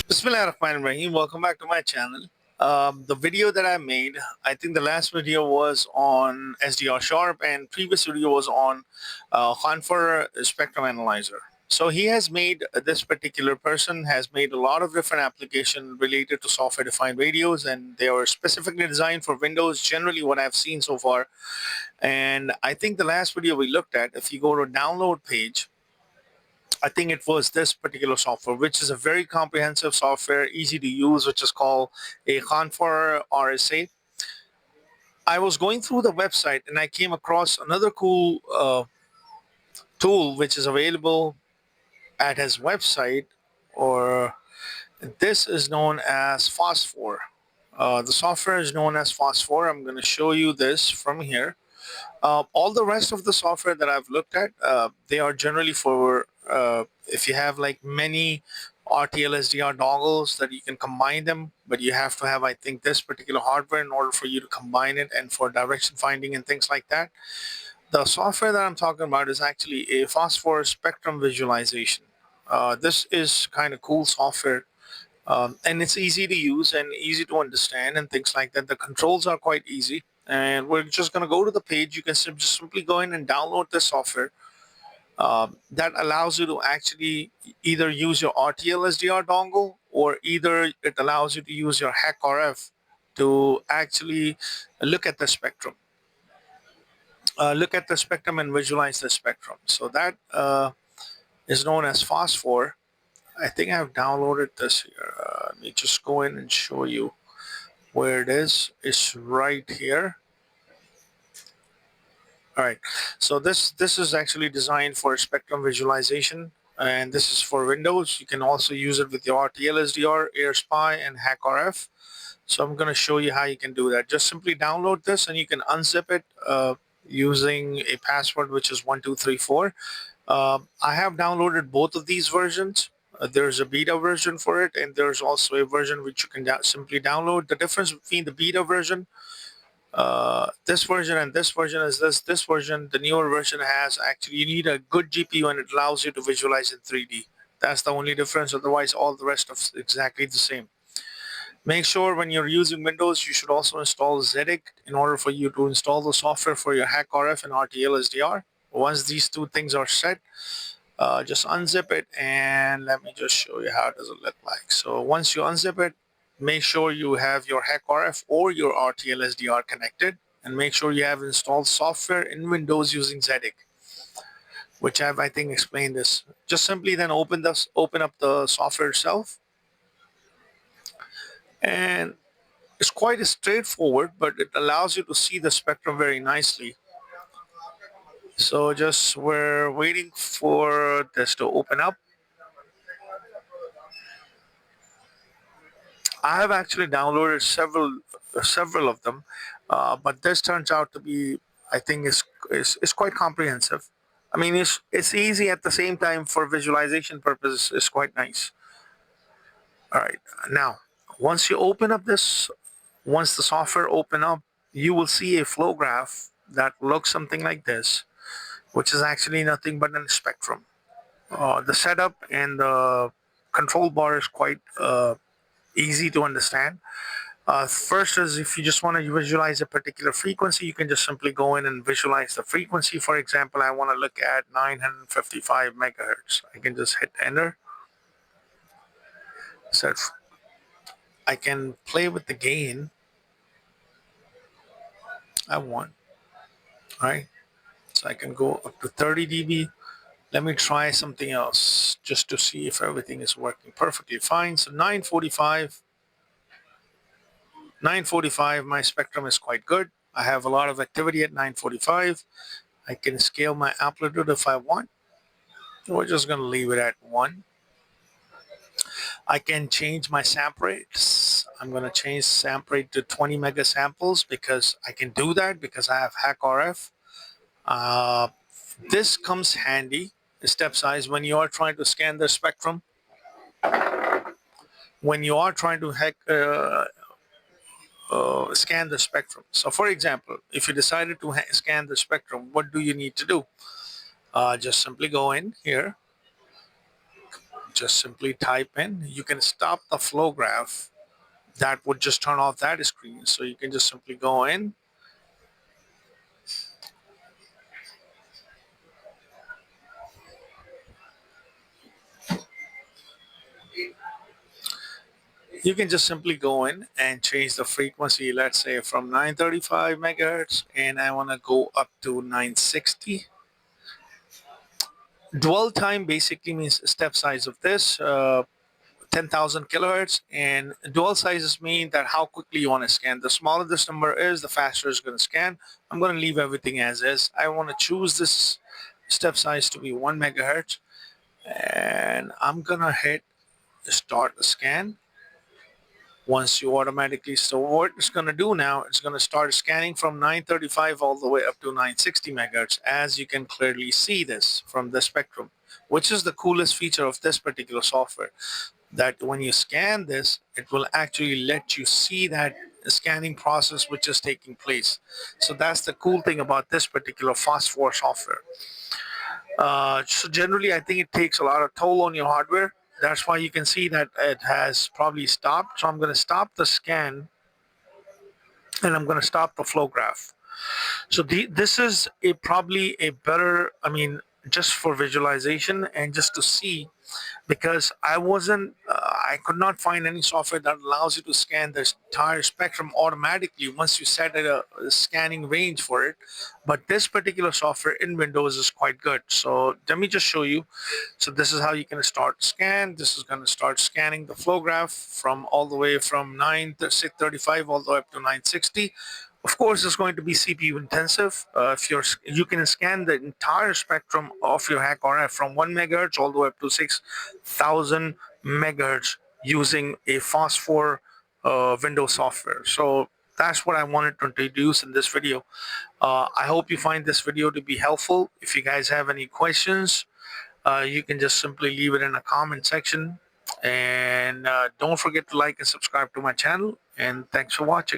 Bismillahirrahmanirrahim. Welcome back to my channel. The video that I made, I think the last video was on SDR Sharp and previous video was on Fosphor Spectrum Analyzer. So he has made, this particular person has made a lot of different applications related to software-defined radios, and they are specifically designed for Windows, generally what I've seen so far. And I think the last video we looked at, if you go to download page, I think it was this particular software, which is a very comprehensive software, easy to use, which is called a Fosphor RSA. I was going through the website and I came across another cool tool which is available at his website, or this is known as Fosphor. The software is known as Fosphor. I'm going to show you this from here. All the rest of the software that I've looked at, they are generally for if you have like many RTL-SDR dongles that you can combine them, but you have to have, I think, this particular hardware in order for you to combine it and for direction finding and things like that. The software that I'm talking about is actually a Fosphor Spectrum Visualization. This is kind of cool software. And it's easy to use and easy to understand and things like that. The controls are quite easy. And we're just going to go to the page. You can just simply go in and download this software. That allows you to actually either use your RTL SDR dongle, or either it allows you to use your HackRF to actually look at the spectrum. Look at the spectrum and visualize the spectrum. So that is known as Fosphor. I think I've downloaded this here. Let me just go in and show you where it is. It's right here. All right. So this is actually designed for spectrum visualization, and this is for Windows. You can also use it with your RTL SDR, Airspy and HackRF. So I'm going to show you how you can do that. Just simply download this and you can unzip it using a password which is 1234. I have downloaded both of these versions. There's a beta version for it, and there's also a version which you can simply download. The difference between the beta version, this version and this version is this version, the newer version, has actually, you need a good GPU and it allows you to visualize in 3D. That's the only difference. Otherwise, all the rest of exactly the same. Make sure when you're using Windows, you should also install ZDIC in order for you to install the software for your HackRF and RTL SDR. Once these two things are set, just unzip it and let me just show you how does it look like. So once you unzip it, make sure you have your HackRF or your RTL SDR connected, and make sure you have installed software in Windows using ZDIC, which I think explained this. Just simply then open up the software itself, and it's quite straightforward, but it allows you to see the spectrum very nicely. So just we're waiting for this to open up. I have actually downloaded several of them, but this turns out to be, I think, is quite comprehensive. I mean, it's easy at the same time. For visualization purposes, it's quite nice. All right, now once you open up this, once the software open up, you will see a flow graph that looks something like this, which is actually nothing but a spectrum. The setup and the control bar is quite easy to understand. First is, if you just want to visualize a particular frequency, you can just simply go in and visualize the frequency. For example, I want to look at 955 megahertz. I can just hit enter. So I can play with the gain I want. All right. So I can go up to 30 dB. Let me try something else just to see if everything is working perfectly fine. So 945, my spectrum is quite good. I have a lot of activity at 945. I can scale my amplitude if I want. We're just going to leave it at 1. I can change my sample rates. I'm going to change sample rate to 20 megasamples because I can do that because I have HackRF. This comes handy, step size, when you are trying to scan the spectrum. When you are trying to scan the spectrum. So for example, if you decided to scan the spectrum, what do you need to do? Just simply go in here, just simply type in. You can stop the flow graph. That would just turn off that screen. So you can just simply go in. You can just simply go in and change the frequency, let's say from 935 megahertz, and I want to go up to 960. Dwell time basically means step size of this, 10,000 kilohertz, and dual sizes mean that how quickly you want to scan. The smaller this number is, the faster it's going to scan. I'm going to leave everything as is. I want to choose this step size to be 1 megahertz, and I'm going to hit start the scan. Once you automatically, so what it's going to do now, it's going to start scanning from 935 all the way up to 960 megahertz, as you can clearly see this from the spectrum, which is the coolest feature of this particular software, that when you scan this, it will actually let you see that scanning process which is taking place. So that's the cool thing about this particular Phosphor software. So generally, I think it takes a lot of toll on your hardware. That's why you can see that it has probably stopped. So I'm going to stop the scan, and I'm going to stop the flow graph. So this is probably a better, I mean, just for visualization and just to see, because I could not find any software that allows you to scan the entire spectrum automatically once you set a scanning range for it. But this particular software in Windows is quite good. So let me just show you. So this is how you can start scan. This is going to start scanning the flow graph from all the way from 935 all the way up to 960. Of course, it's going to be CPU intensive. If you can scan the entire spectrum of your HackRF from 1 megahertz all the way up to 6,000 megahertz using a Phosphor Windows software. So that's what I wanted to introduce in this video. I hope you find this video to be helpful. If you guys have any questions, you can just simply leave it in the comment section. And don't forget to like and subscribe to my channel. And thanks for watching.